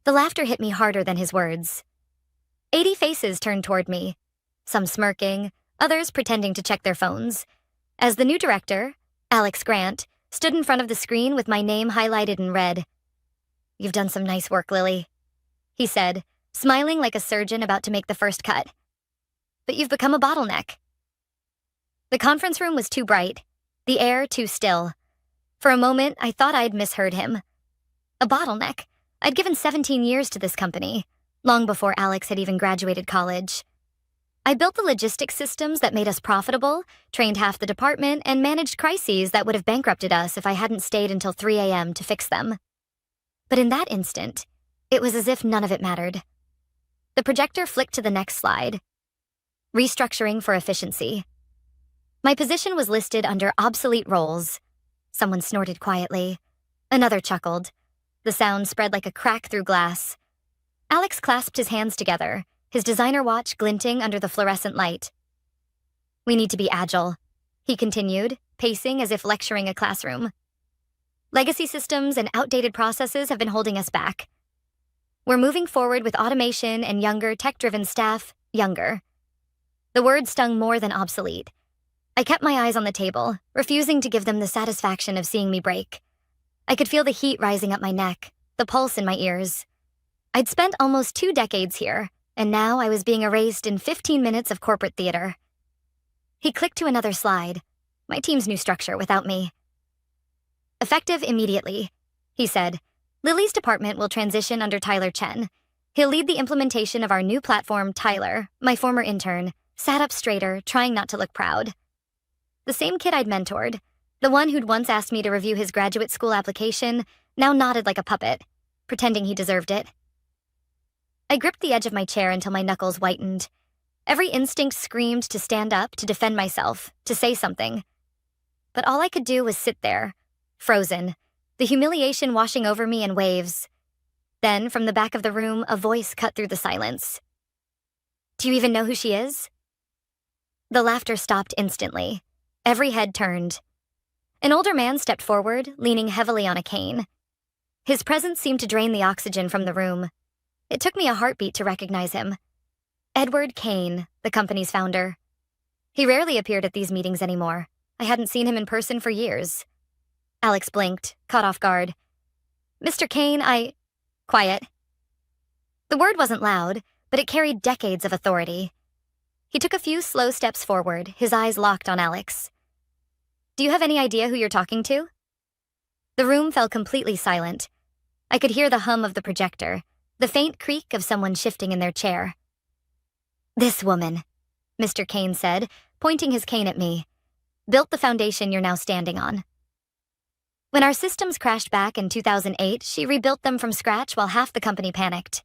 The laughter hit me harder than his words. 80 faces turned toward me, some smirking, others pretending to check their phones, as the new director, Alex Grant, stood in front of the screen with my name highlighted in red. "You've done some nice work, Lily," he said, smiling like a surgeon about to make the first cut. "But you've become a bottleneck." The conference room was too bright, the air too still. For a moment, I thought I'd misheard him. A bottleneck. I'd given 17 years to this company, long before Alex had even graduated college. I built the logistics systems that made us profitable, trained half the department, and managed crises that would have bankrupted us if I hadn't stayed until 3 a.m. to fix them. But in that instant, it was as if none of it mattered. The projector flicked to the next slide. Restructuring for efficiency. My position was listed under obsolete roles. Someone snorted quietly. Another chuckled. The sound spread like a crack through glass. Alex clasped his hands together, his designer watch glinting under the fluorescent light. "We need to be agile," he continued, pacing as if lecturing a classroom. "Legacy systems and outdated processes have been holding us back. We're moving forward with automation and younger, tech-driven staff, younger." The word stung more than obsolete. I kept my eyes on the table, refusing to give them the satisfaction of seeing me break. I could feel the heat rising up my neck, the pulse in my ears. I'd spent almost 2 decades here, and now I was being erased in 15 minutes of corporate theater. He clicked to another slide, my team's new structure without me. "Effective immediately," he said. "Lily's department will transition under Tyler Chen. He'll lead the implementation of our new platform. Tyler, my former intern, sat up straighter, trying not to look proud. The same kid I'd mentored, the one who'd once asked me to review his graduate school application, now nodded like a puppet, pretending he deserved it. I gripped the edge of my chair until my knuckles whitened. Every instinct screamed to stand up, to defend myself, to say something. But all I could do was sit there, frozen, the humiliation washing over me in waves. Then, from the back of the room, a voice cut through the silence. "Do you even know who she is?" The laughter stopped instantly. Every head turned. An older man stepped forward, leaning heavily on a cane. His presence seemed to drain the oxygen from the room. It took me a heartbeat to recognize him. Edward Kane, the company's founder. He rarely appeared at these meetings anymore. I hadn't seen him in person for years. Alex blinked, caught off guard. "Mr. Kane, Quiet." The word wasn't loud, but it carried decades of authority. He took a few slow steps forward, his eyes locked on Alex. "Do you have any idea who you're talking to?" The room fell completely silent. I could hear the hum of the projector, the faint creak of someone shifting in their chair. "This woman," Mr. Kane said, pointing his cane at me, "built the foundation you're now standing on. When our systems crashed back in 2008, she rebuilt them from scratch while half the company panicked.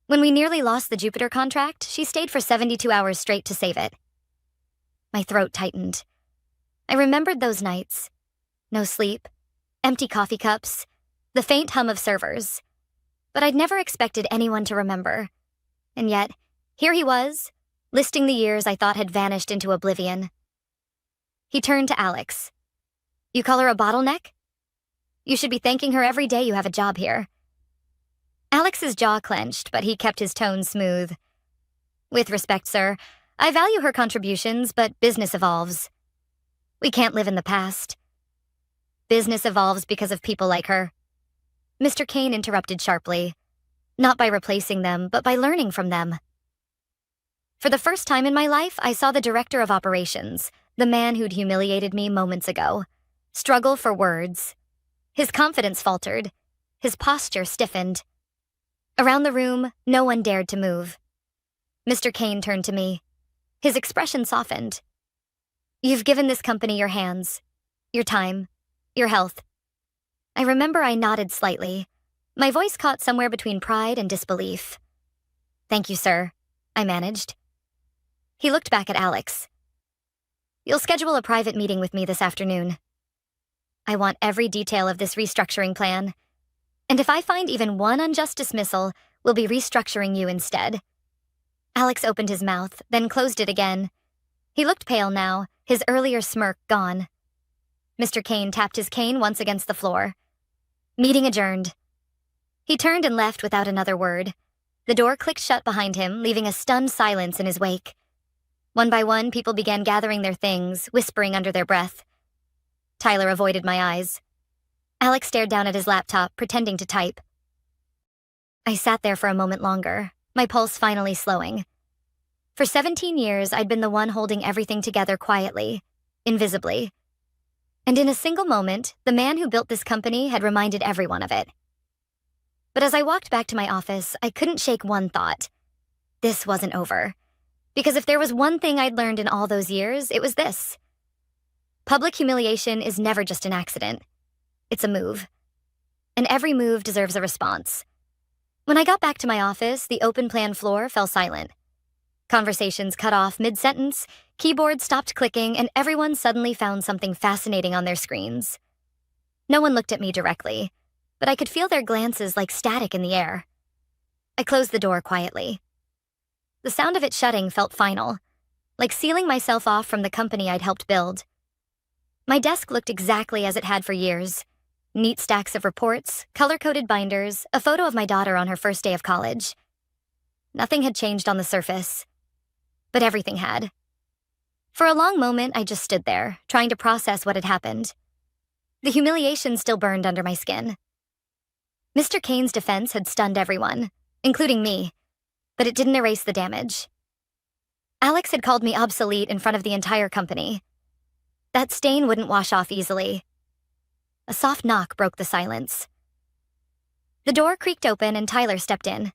When we nearly lost the Jupiter contract, she stayed for 72 hours straight to save it." My throat tightened. I remembered those nights. No sleep, empty coffee cups, the faint hum of servers. But I'd never expected anyone to remember. And yet, here he was, listing the years I thought had vanished into oblivion. He turned to Alex. "You call her a bottleneck? You should be thanking her every day you have a job here." Alex's jaw clenched, but he kept his tone smooth. "With respect, sir, I value her contributions, but business evolves. We can't live in the past. Business evolves because of people like her." Mr. Kane interrupted sharply, not by replacing them, but by learning from them. For the first time in my life, I saw the director of operations, the man who'd humiliated me moments ago, struggle for words. His confidence faltered. His posture stiffened. Around the room, no one dared to move. Mr. Kane turned to me. His expression softened. "You've given this company your hands, your time, your health." I remember I nodded slightly. My voice caught somewhere between pride and disbelief. "Thank you, sir," I managed. He looked back at Alex. "You'll schedule a private meeting with me this afternoon. I want every detail of this restructuring plan. And if I find even one unjust dismissal, we'll be restructuring you instead." Alex opened his mouth, then closed it again. He looked pale now, his earlier smirk gone. Mr. Kane tapped his cane once against the floor. "Meeting adjourned." He turned and left without another word. The door clicked shut behind him, leaving a stunned silence in his wake. One by one, people began gathering their things, whispering under their breath. Tyler avoided my eyes. Alex stared down at his laptop, pretending to type. I sat there for a moment longer, my pulse finally slowing. For 17 years, I'd been the one holding everything together quietly, invisibly. And in a single moment, the man who built this company had reminded everyone of it. But as I walked back to my office, I couldn't shake one thought. This wasn't over. Because if there was one thing I'd learned in all those years, it was this. Public humiliation is never just an accident. It's a move. And every move deserves a response. When I got back to my office, the open plan floor fell silent. Conversations cut off mid-sentence, keyboards stopped clicking, and everyone suddenly found something fascinating on their screens. No one looked at me directly, but I could feel their glances like static in the air. I closed the door quietly. The sound of it shutting felt final, like sealing myself off from the company I'd helped build. My desk looked exactly as it had for years. Neat stacks of reports, color-coded binders, a photo of my daughter on her first day of college. Nothing had changed on the surface, but everything had. For a long moment, I just stood there, trying to process what had happened. The humiliation still burned under my skin. Mr. Kane's defense had stunned everyone, including me, but it didn't erase the damage. Alex had called me obsolete in front of the entire company. That stain wouldn't wash off easily. A soft knock broke the silence. The door creaked open and Tyler stepped in.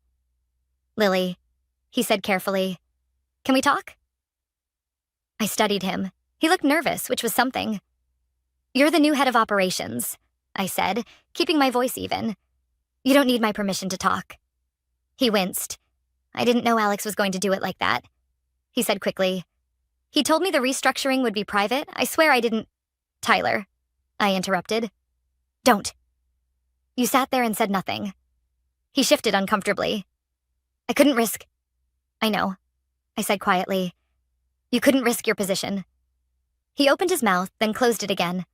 "Lily," he said carefully, "can we talk?" I studied him. He looked nervous, which was something. "You're the new head of operations," I said, keeping my voice even. "You don't need my permission to talk." He winced. "I didn't know Alex was going to do it like that," he said quickly. "He told me the restructuring would be private. I swear I didn't—" "Tyler," I interrupted. "Don't." "You sat there and said nothing." He shifted uncomfortably. "I couldn't risk—" "I know," I said quietly. "You couldn't risk your position." He opened his mouth, then closed it again.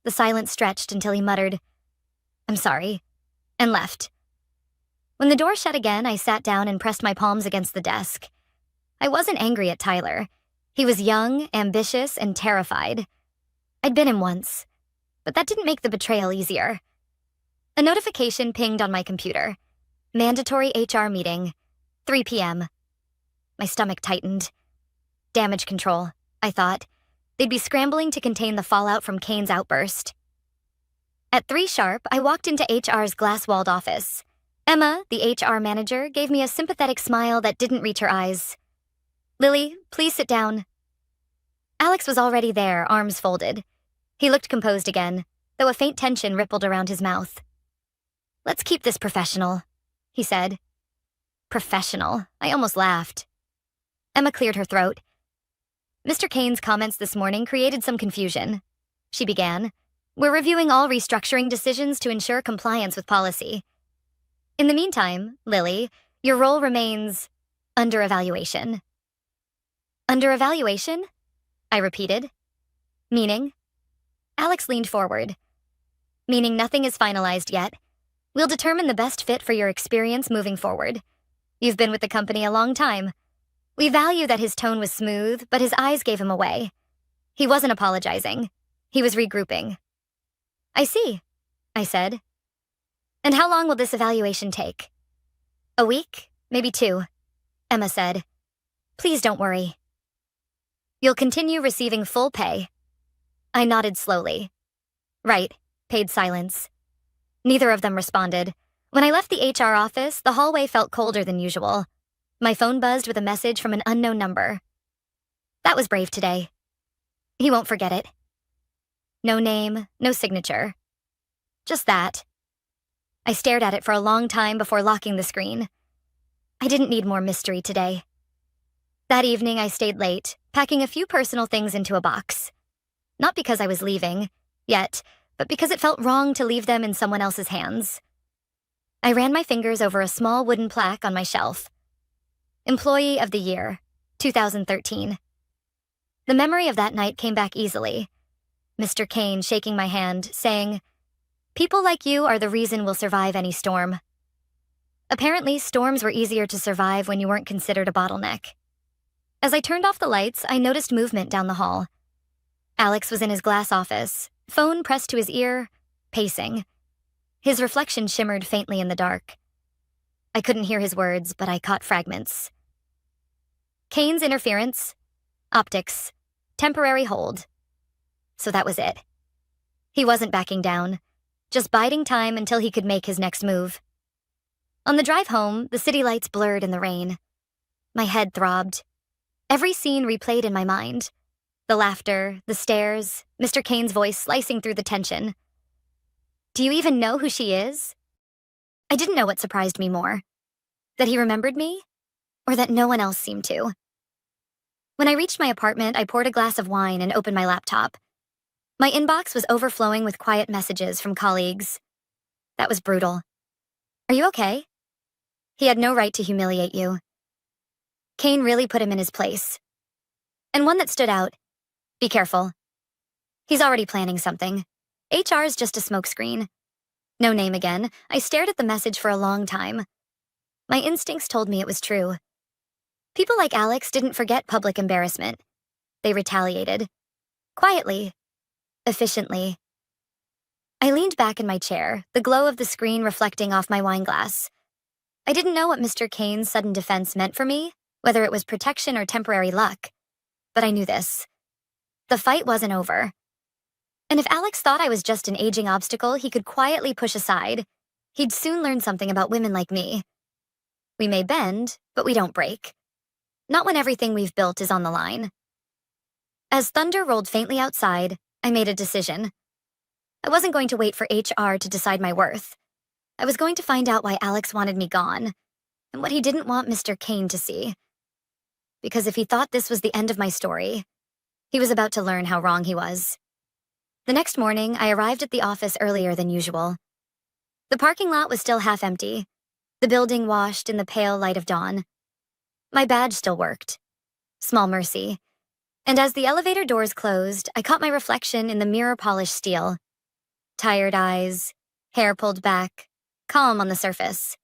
The silence stretched until he muttered, "I'm sorry," and left. When the door shut again, I sat down and pressed my palms against the desk. I wasn't angry at Tyler. He was young, ambitious, and terrified. I'd been him once, but that didn't make the betrayal easier. A notification pinged on my computer. Mandatory HR meeting, 3 p.m. My stomach tightened. Damage control, I thought. They'd be scrambling to contain the fallout from Kane's outburst. At 3 sharp, I walked into HR's glass-walled office. Emma, the HR manager, gave me a sympathetic smile that didn't reach her eyes. "Lily, please sit down." Alex was already there, arms folded. He looked composed again, though a faint tension rippled around his mouth. "Let's keep this professional," he said. Professional? I almost laughed. Emma cleared her throat. "Mr. Kane's comments this morning created some confusion," she began. "We're reviewing all restructuring decisions to ensure compliance with policy. In the meantime, Lily, your role remains under evaluation." "Under evaluation?" I repeated. "Meaning?" Alex leaned forward. "Meaning nothing is finalized yet. We'll determine the best fit for your experience moving forward. You've been with the company a long time." We value that his tone was smooth, but his eyes gave him away. He wasn't apologizing. He was regrouping. "I see," I said. "And how long will this evaluation take?" "A week, maybe 2, Emma said. "Please don't worry." "You'll continue receiving full pay." I nodded slowly. "Right," paid silence. Neither of them responded. When I left the HR office, the hallway felt colder than usual. My phone buzzed with a message from an unknown number. That was brave today. He won't forget it. No name, no signature. Just that. I stared at it for a long time before locking the screen. I didn't need more mystery today. That evening, I stayed late, packing a few personal things into a box. Not because I was leaving, yet, but because it felt wrong to leave them in someone else's hands. I ran my fingers over a small wooden plaque on my shelf. Employee of the Year, 2013. The memory of that night came back easily. Mr. Kane shaking my hand, saying, "People like you are the reason we'll survive any storm." Apparently, storms were easier to survive when you weren't considered a bottleneck. As I turned off the lights, I noticed movement down the hall. Alex was in his glass office, phone pressed to his ear, pacing. His reflection shimmered faintly in the dark. I couldn't hear his words, but I caught fragments. Kane's interference, optics, temporary hold. So that was it. He wasn't backing down, just biding time until he could make his next move. On the drive home, the city lights blurred in the rain. My head throbbed. Every scene replayed in my mind. The laughter, the stares, Mr. Kane's voice slicing through the tension. Do you even know who she is? I didn't know what surprised me more. That he remembered me, or that no one else seemed to. When I reached my apartment, I poured a glass of wine and opened my laptop. My inbox was overflowing with quiet messages from colleagues. That was brutal. Are you okay? He had no right to humiliate you. Kane really put him in his place. And one that stood out. Be careful. He's already planning something. HR is just a smokescreen. No name again. I stared at the message for a long time. My instincts told me it was true. People like Alex didn't forget public embarrassment. They retaliated. Quietly. Efficiently. I leaned back in my chair, the glow of the screen reflecting off my wine glass. I didn't know what Mr. Kane's sudden defense meant for me, whether it was protection or temporary luck. But I knew this. The fight wasn't over. And if Alex thought I was just an aging obstacle he could quietly push aside, he'd soon learn something about women like me. We may bend, but we don't break. Not when everything we've built is on the line. As thunder rolled faintly outside, I made a decision. I wasn't going to wait for HR to decide my worth. I was going to find out why Alex wanted me gone, and what he didn't want Mr. Kane to see. Because if he thought this was the end of my story, he was about to learn how wrong he was. The next morning, I arrived at the office earlier than usual. The parking lot was still half empty, the building washed in the pale light of dawn. My badge still worked. Small mercy. And as the elevator doors closed, I caught my reflection in the mirror-polished steel. Tired eyes, hair pulled back, calm on the surface.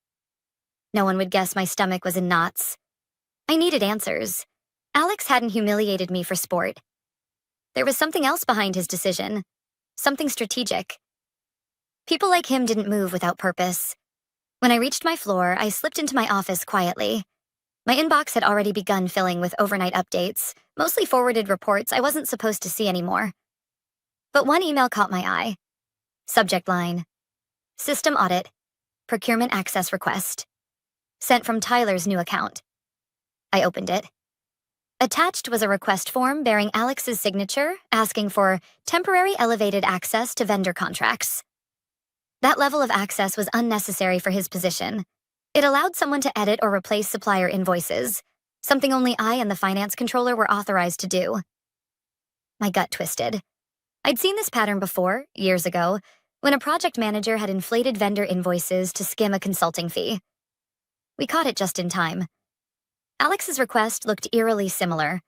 No one would guess my stomach was in knots. I needed answers. Alex hadn't humiliated me for sport. There was something else behind his decision. Something strategic. People like him didn't move without purpose. When I reached my floor, I slipped into my office quietly. My inbox had already begun filling with overnight updates, mostly forwarded reports I wasn't supposed to see anymore. But one email caught my eye. Subject line: System audit. Procurement access request. Sent from Tyler's new account. I opened it. Attached was a request form bearing Alex's signature, asking for temporary elevated access to vendor contracts. That level of access was unnecessary for his position. It allowed someone to edit or replace supplier invoices, something only I and the finance controller were authorized to do. My gut twisted. I'd seen this pattern before, years ago, when a project manager had inflated vendor invoices to skim a consulting fee. We caught it just in time. Alex's request looked eerily similar.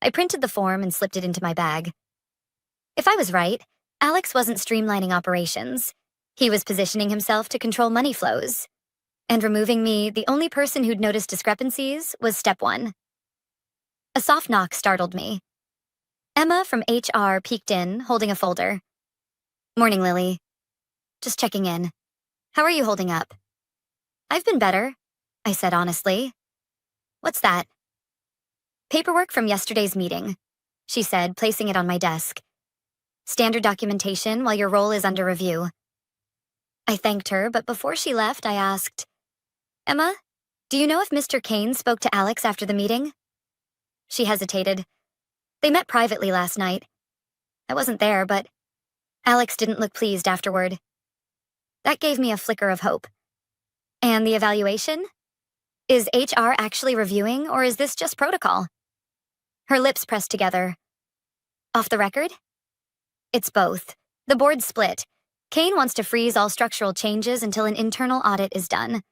I printed the form and slipped it into my bag. If I was right, Alex wasn't streamlining operations. He was positioning himself to control money flows. And removing me, the only person who'd noticed discrepancies, was step one. A soft knock startled me. Emma from HR peeked in, holding a folder. Morning, Lily. Just checking in. How are you holding up? I've been better, I said honestly. What's that? Paperwork from yesterday's meeting, she said, placing it on my desk. Standard documentation while your role is under review. I thanked her, but before she left, I asked, Emma, do you know if Mr. Kane spoke to Alex after the meeting? She hesitated. They met privately last night. I wasn't there, but Alex didn't look pleased afterward. That gave me a flicker of hope. And the evaluation? Is HR actually reviewing, or is this just protocol? Her lips pressed together. Off the record? It's both. The board's split. Kane wants to freeze all structural changes until an internal audit is done.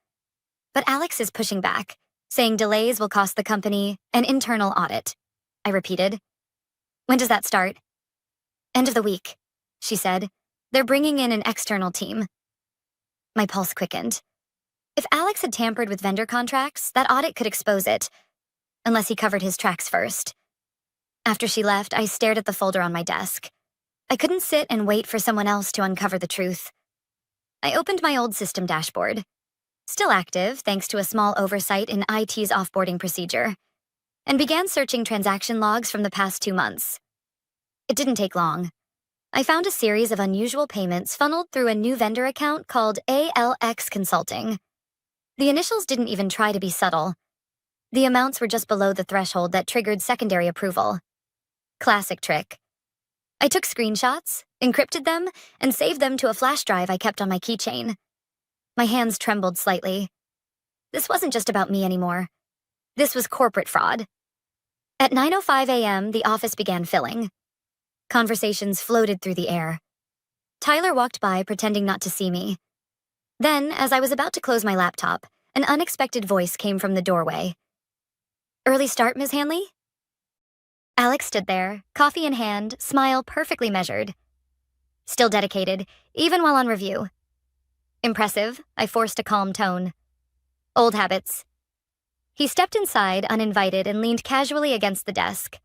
But Alex is pushing back, saying delays will cost the company an internal audit. I repeated. When does that start? End of the week, she said. They're bringing in an external team. My pulse quickened. If Alex had tampered with vendor contracts, that audit could expose it, unless he covered his tracks first. After she left, I stared at the folder on my desk. I couldn't sit and wait for someone else to uncover the truth. I opened my old system dashboard, still active thanks to a small oversight in IT's offboarding procedure, and began searching transaction logs from the past 2 months. It didn't take long. I found a series of unusual payments funneled through a new vendor account called ALX Consulting. The initials didn't even try to be subtle. The amounts were just below the threshold that triggered secondary approval. Classic trick. I took screenshots, encrypted them, and saved them to a flash drive I kept on my keychain. My hands trembled slightly. This wasn't just about me anymore. This was corporate fraud. At 9:05 a.m., the office began filling. Conversations floated through the air. Tyler walked by, pretending not to see me. Then, as I was about to close my laptop, an unexpected voice came from the doorway. "Early start, Ms. Hanley?" Alex stood there, coffee in hand, smile perfectly measured. Still dedicated, even while on review. Impressive, I forced a calm tone. Old habits. He stepped inside, uninvited, and leaned casually against the desk.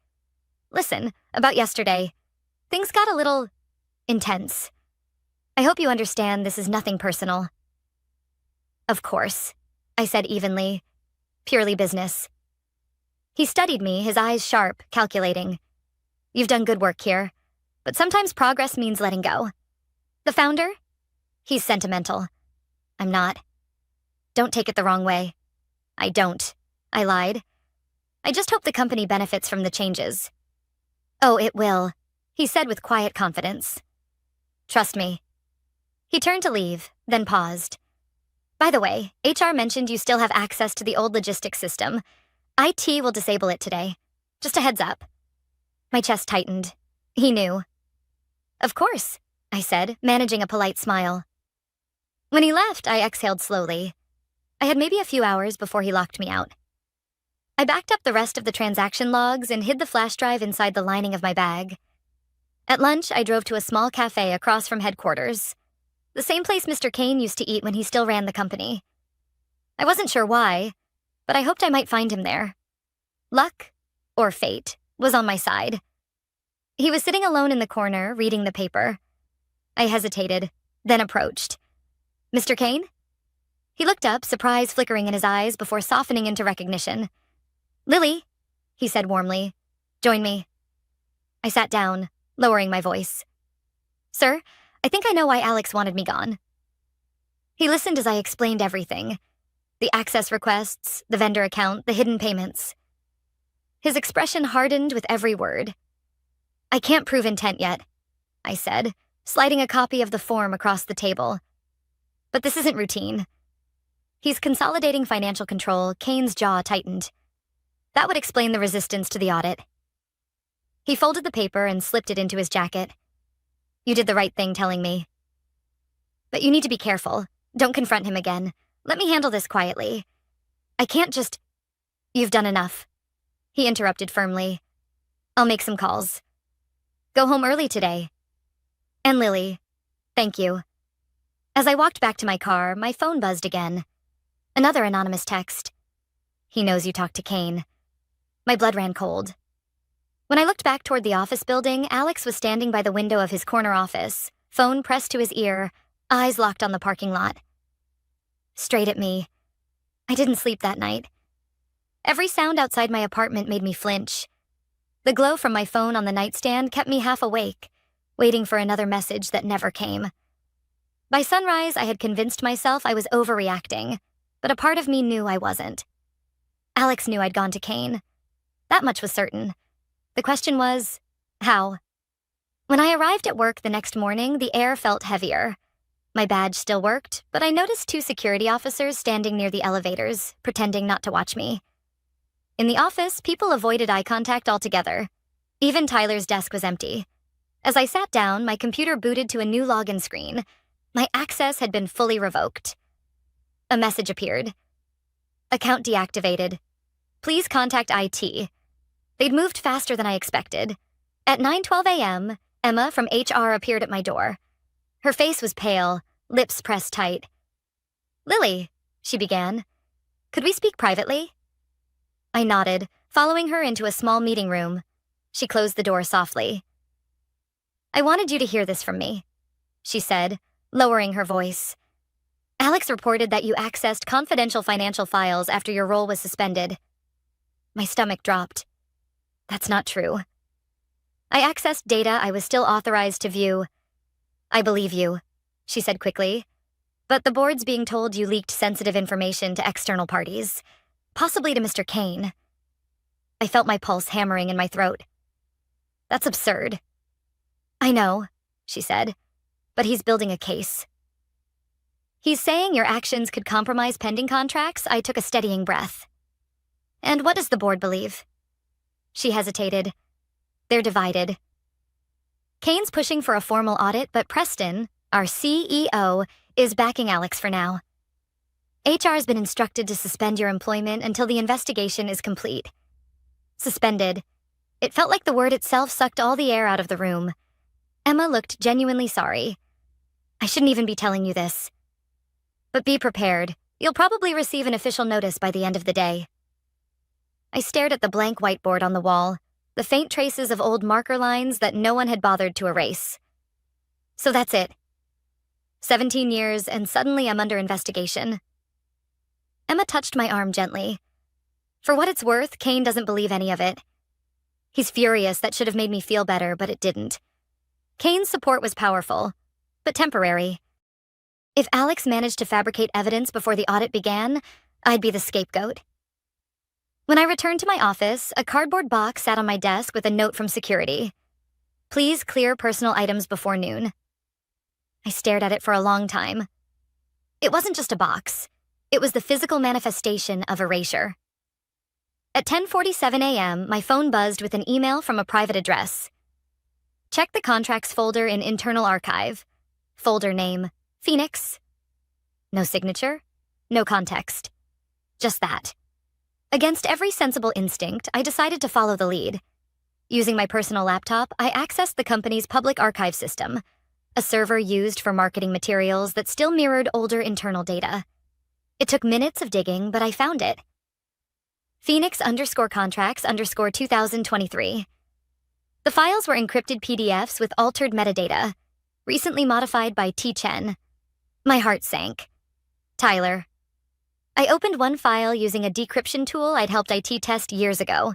"Listen, about yesterday. Things got a little intense. I hope you understand this is nothing personal." "Of course," I said evenly. "Purely business." He studied me, his eyes sharp, calculating. "You've done good work here, but sometimes progress means letting go. The founder? He's sentimental. I'm not. Don't take it the wrong way. I don't," I lied. "I just hope the company benefits from the changes." "Oh, it will," he said with quiet confidence. "Trust me." He turned to leave, then paused. "By the way, HR mentioned you still have access to the old logistics system. IT will disable it today. Just a heads up." My chest tightened. He knew. "Of course," I said, managing a polite smile. When he left, I exhaled slowly. I had maybe a few hours before he locked me out. I backed up the rest of the transaction logs and hid the flash drive inside the lining of my bag. At lunch, I drove to a small cafe across from headquarters, the same place Mr. Kane used to eat when he still ran the company. I wasn't sure why, but I hoped I might find him there. Luck, or fate, was on my side. He was sitting alone in the corner, reading the paper. I hesitated, then approached. "Mr. Kane?" He looked up, surprise flickering in his eyes before softening into recognition. "Lily," he said warmly. "Join me." I sat down, lowering my voice. "Sir, I think I know why Alex wanted me gone." He listened as I explained everything. The access requests, the vendor account, the hidden payments. His expression hardened with every word. "I can't prove intent yet," I said, sliding a copy of the form across the table. "But this isn't routine." He's consolidating financial control. Kane's jaw tightened. That would explain the resistance to the audit. He folded the paper and slipped it into his jacket. "You did the right thing telling me. But you need to be careful. Don't confront him again. Let me handle this quietly. I can't just—" "You've done enough," he interrupted firmly. "I'll make some calls. Go home early today. And Lily, thank you." As I walked back to my car, my phone buzzed again. Another anonymous text. "He knows you talked to Kane." My blood ran cold. When I looked back toward the office building, Alex was standing by the window of his corner office, phone pressed to his ear, eyes locked on the parking lot. Straight at me. I didn't sleep that night. Every sound outside my apartment made me flinch. The glow from my phone on the nightstand kept me half awake, waiting for another message that never came. By sunrise, I had convinced myself I was overreacting, but a part of me knew I wasn't. Alex knew I'd gone to Kane. That much was certain. The question was, how? When I arrived at work the next morning, the air felt heavier. My badge still worked, but I noticed 2 security officers standing near the elevators, pretending not to watch me. In the office, people avoided eye contact altogether. Even Tyler's desk was empty. As I sat down, my computer booted to a new login screen. My access had been fully revoked. A message appeared. "Account deactivated. Please contact IT." They'd moved faster than I expected. At 9:12 a.m., Emma from HR appeared at my door. Her face was pale, lips pressed tight. "Lily," she began. "Could we speak privately?" I nodded, following her into a small meeting room. She closed the door softly. "I wanted you to hear this from me," she said, lowering her voice. "Alex reported that you accessed confidential financial files after your role was suspended." My stomach dropped. "That's not true." "I accessed data I was still authorized to view." "I believe you," she said quickly. "But the board's being told you leaked sensitive information to external parties, possibly to Mr. Kane." I felt my pulse hammering in my throat. "That's absurd." "I know," she said, "but he's building a case." "He's saying your actions could compromise pending contracts." I took a steadying breath. "And what does the board believe?" She hesitated. "They're divided. Kane's pushing for a formal audit, but Preston, our CEO, is backing Alex for now. HR has been instructed to suspend your employment until the investigation is complete." Suspended. It felt like the word itself sucked all the air out of the room. Emma looked genuinely sorry. "I shouldn't even be telling you this. But be prepared. You'll probably receive an official notice by the end of the day." I stared at the blank whiteboard on the wall, the faint traces of old marker lines that no one had bothered to erase. "So that's it. 17 years, and suddenly I'm under investigation." Emma touched my arm gently. "For what it's worth, Kane doesn't believe any of it. He's furious. That should have made me feel better, but it didn't. Kane's support was powerful, but temporary. If Alex managed to fabricate evidence before the audit began, I'd be the scapegoat." When I returned to my office, a cardboard box sat on my desk with a note from security. "Please clear personal items before noon." I stared at it for a long time. It wasn't just a box. It was the physical manifestation of erasure. At 10:47 a.m., my phone buzzed with an email from a private address. "Check the contracts folder in internal archive. Folder name, Phoenix." No signature, no context. Just that. Against every sensible instinct, I decided to follow the lead. Using my personal laptop, I accessed the company's public archive system, a server used for marketing materials that still mirrored older internal data. It took minutes of digging, but I found it. Phoenix_contracts_2023. The files were encrypted PDFs with altered metadata, recently modified by T. Chen. My heart sank. Tyler. I opened one file using a decryption tool I'd helped IT test years ago.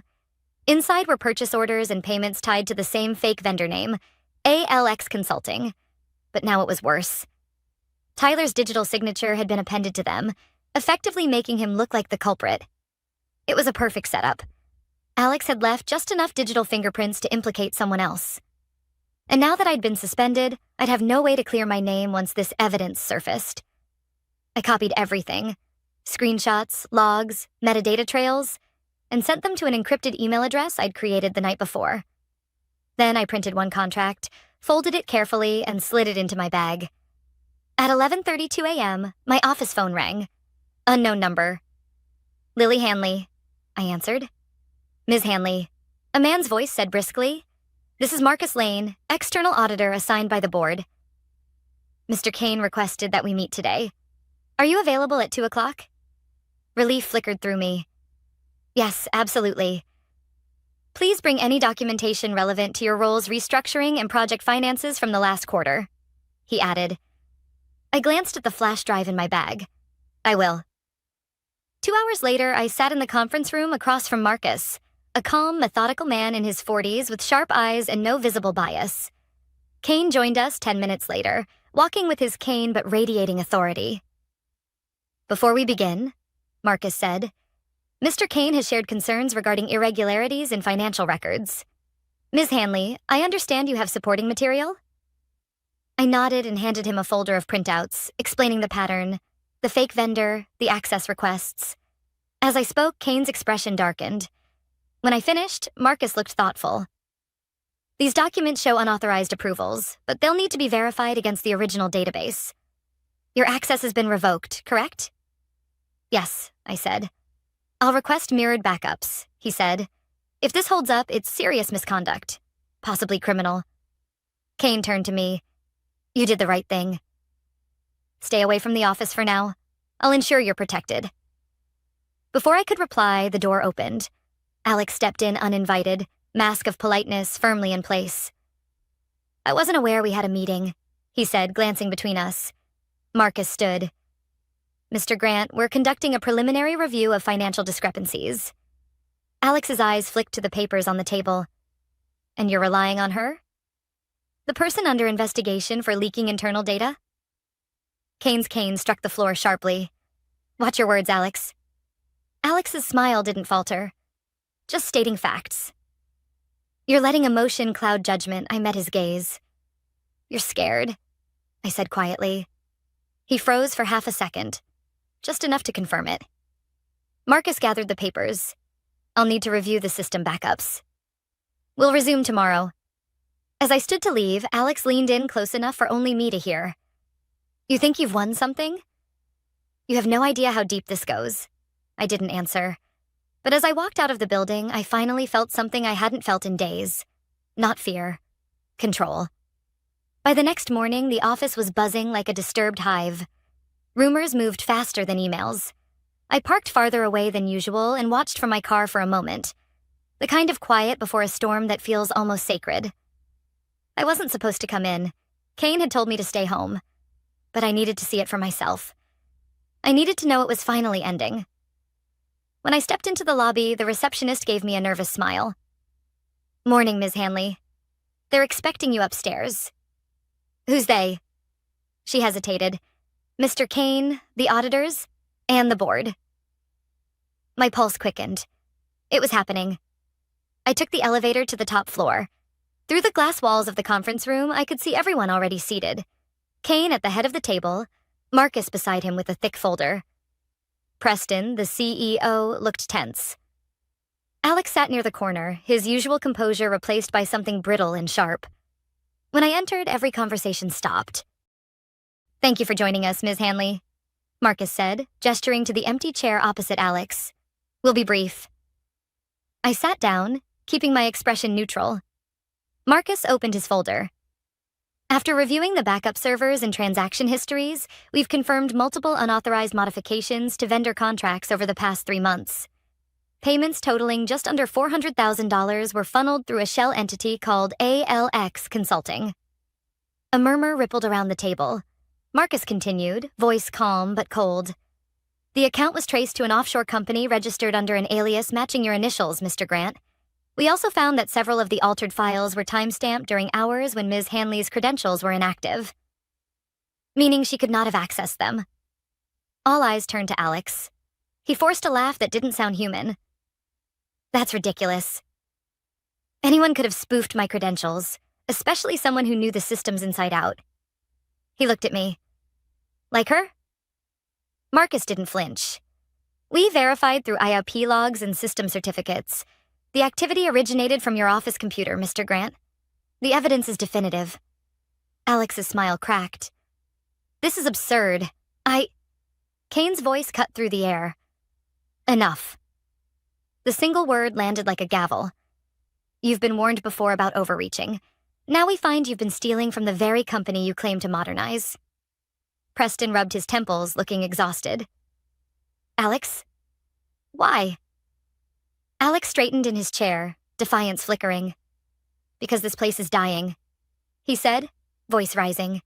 Inside were purchase orders and payments tied to the same fake vendor name, ALX Consulting. But now it was worse. Tyler's digital signature had been appended to them, effectively making him look like the culprit. It was a perfect setup. Alex had left just enough digital fingerprints to implicate someone else. And now that I'd been suspended, I'd have no way to clear my name once this evidence surfaced. I copied everything, screenshots, logs, metadata trails, and sent them to an encrypted email address I'd created the night before. Then I printed one contract, folded it carefully, and slid it into my bag. At 11:32 a.m., my office phone rang. Unknown number. "Lily Hanley," I answered. "Ms. Hanley," a man's voice said briskly. "This is Marcus Lane, external auditor assigned by the board. Mr. Kane requested that we meet today. Are you available at 2 o'clock? Relief flickered through me. "Yes, absolutely. Please bring any documentation relevant to your role's restructuring and project finances from the last quarter," he added. I glanced at the flash drive in my bag. "I will." 2 hours later, I sat in the conference room across from Marcus, a calm, methodical man in his 40s with sharp eyes and no visible bias. Kane joined us 10 minutes later, walking with his cane but radiating authority. "Before we begin," Marcus said, "Mr. Kane has shared concerns regarding irregularities in financial records. Ms. Hanley, I understand you have supporting material?" I nodded and handed him a folder of printouts, explaining the pattern, the fake vendor, the access requests. As I spoke, Kane's expression darkened. When I finished, Marcus looked thoughtful. "These documents show unauthorized approvals, but they'll need to be verified against the original database. Your access has been revoked, correct?" "Yes," I said. "I'll request mirrored backups," he said. "If this holds up, it's serious misconduct, possibly criminal." Kane turned to me. "You did the right thing. Stay away from the office for now. I'll ensure you're protected." Before I could reply, the door opened. Alex stepped in uninvited, mask of politeness firmly in place. "I wasn't aware we had a meeting," he said, glancing between us. Marcus stood. "Mr. Grant, we're conducting a preliminary review of financial discrepancies." Alex's eyes flicked to the papers on the table. "And you're relying on her? The person under investigation for leaking internal data?" Kane's cane struck the floor sharply. "Watch your words, Alex." Alex's smile didn't falter. "Just stating facts." "You're letting emotion cloud judgment," I met his gaze. "You're scared," I said quietly. He froze for half a second, just enough to confirm it. Marcus gathered the papers. "I'll need to review the system backups. We'll resume tomorrow." As I stood to leave, Alex leaned in close enough for only me to hear. "You think you've won something?" "You have no idea how deep this goes." I didn't answer. But as I walked out of the building, I finally felt something I hadn't felt in days. Not fear. Control. By the next morning, the office was buzzing like a disturbed hive. Rumors moved faster than emails. I parked farther away than usual and watched from my car for a moment. The kind of quiet before a storm that feels almost sacred. I wasn't supposed to come in. Kane had told me to stay home. But I needed to see it for myself. I needed to know it was finally ending. When I stepped into the lobby, the receptionist gave me a nervous smile. "Morning, Ms. Hanley. They're expecting you upstairs." "Who's they?" She hesitated. "Mr. Kane, the auditors, and the board." My pulse quickened. It was happening. I took the elevator to the top floor. Through the glass walls of the conference room, I could see everyone already seated. Kane at the head of the table, Marcus beside him with a thick folder. Preston, the CEO, looked tense. Alex sat near the corner, his usual composure replaced by something brittle and sharp. When I entered, every conversation stopped. "Thank you for joining us, Ms. Hanley," Marcus said, gesturing to the empty chair opposite Alex. "We'll be brief." I sat down, keeping my expression neutral. Marcus opened his folder. "After reviewing the backup servers and transaction histories, we've confirmed multiple unauthorized modifications to vendor contracts over the past 3 months. Payments totaling just under $400,000 were funneled through a shell entity called ALX Consulting." A murmur rippled around the table. Marcus continued, voice calm but cold. "The account was traced to an offshore company registered under an alias matching your initials, Mr. Grant. We also found that several of the altered files were timestamped during hours when Ms. Hanley's credentials were inactive, meaning she could not have accessed them." All eyes turned to Alex. He forced a laugh that didn't sound human. "That's ridiculous. Anyone could have spoofed my credentials, especially someone who knew the systems inside out." He looked at me. "Like her?" Marcus didn't flinch. "We verified through IOP logs and system certificates. The activity originated from your office computer, Mr. Grant. The evidence is definitive." Alex's smile cracked. "This is absurd. Kane's voice cut through the air. "Enough." The single word landed like a gavel. "You've been warned before about overreaching. Now we find you've been stealing from the very company you claim to modernize." Preston rubbed his temples, looking exhausted. "Alex? Why?" Alex straightened in his chair, defiance flickering. "Because this place is dying," he said, voice rising.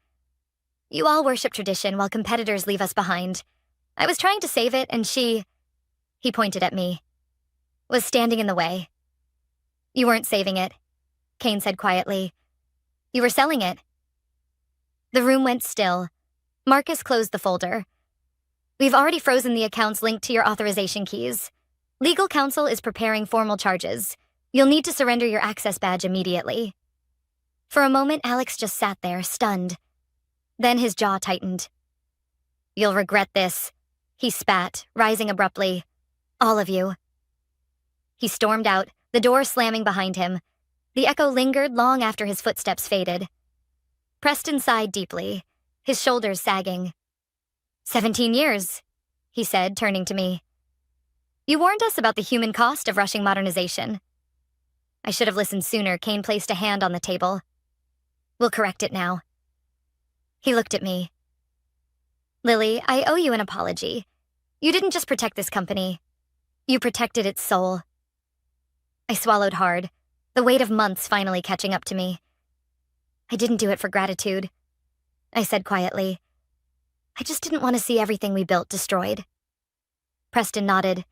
"You all worship tradition while competitors leave us behind. I was trying to save it, and she," he pointed at me, "was standing in the way." "You weren't saving it," Kane said quietly. "You were selling it." The room went still. Marcus closed the folder. "We've already frozen the accounts linked to your authorization keys. Legal counsel is preparing formal charges. You'll need to surrender your access badge immediately." For a moment, Alex just sat there, stunned. Then his jaw tightened. "You'll regret this," he spat, rising abruptly. "All of you." He stormed out, the door slamming behind him. The echo lingered long after his footsteps faded. Preston sighed deeply, his shoulders sagging. 17 years, he said, turning to me. "You warned us about the human cost of rushing modernization." I should have listened sooner. Kane placed a hand on the table. "We'll correct it now." He looked at me. Lily, I owe you an apology. You didn't just protect this company. You protected its soul. I swallowed hard, the weight of months finally catching up to me. I didn't do it for gratitude, I said quietly. I just didn't want to see everything we built destroyed. Preston nodded.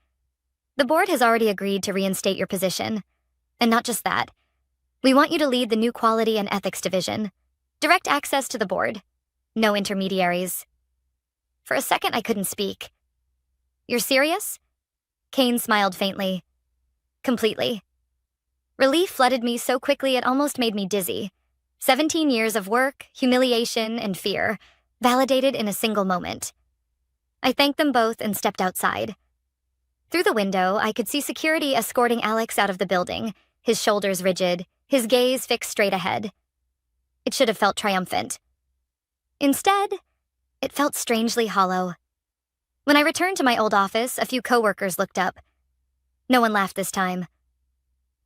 The board has already agreed to reinstate your position. And not just that. We want you to lead the new Quality and Ethics Division. Direct access to the board. No intermediaries. For a second, I couldn't speak. You're serious? Kane smiled faintly. Completely. Relief flooded me so quickly it almost made me dizzy. 17 years of work, humiliation, and fear, validated in a single moment. I thanked them both and stepped outside. Through the window, I could see security escorting Alex out of the building, his shoulders rigid, his gaze fixed straight ahead. It should have felt triumphant. Instead, it felt strangely hollow. When I returned to my old office, a few coworkers looked up. No one laughed this time.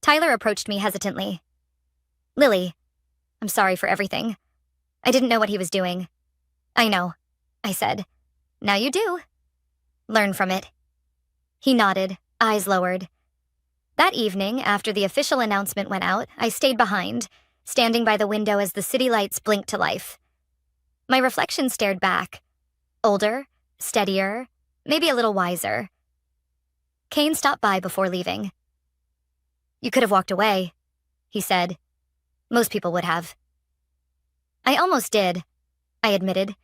Tyler approached me hesitantly. Lily, I'm sorry for everything. I didn't know what he was doing. I know, I said. Now you do. Learn from it. He nodded, eyes lowered. That evening, after the official announcement went out, I stayed behind, standing by the window as the city lights blinked to life. My reflection stared back. Older, steadier, maybe a little wiser. Kane stopped by before leaving. You could have walked away, he said. Most people would have. I almost did, I admitted.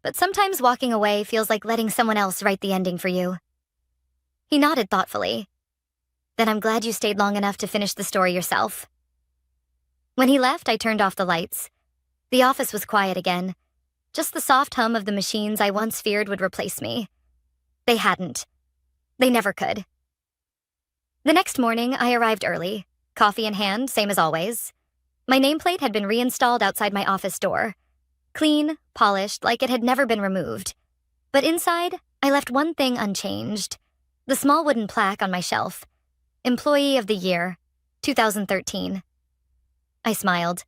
But sometimes walking away feels like letting someone else write the ending for you. He nodded thoughtfully. Then I'm glad you stayed long enough to finish the story yourself. When he left, I turned off the lights. The office was quiet again. Just the soft hum of the machines I once feared would replace me. They hadn't. They never could. The next morning, I arrived early, coffee in hand, same as always. My nameplate had been reinstalled outside my office door. Clean, polished, like it had never been removed. But inside, I left one thing unchanged. The small wooden plaque on my shelf. Employee of the Year, 2013. I smiled.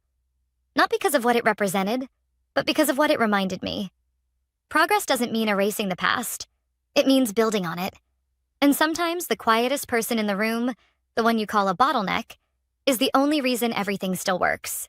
Not because of what it represented, but because of what it reminded me. Progress doesn't mean erasing the past. It means building on it. And sometimes the quietest person in the room, the one you call a bottleneck, is the only reason everything still works.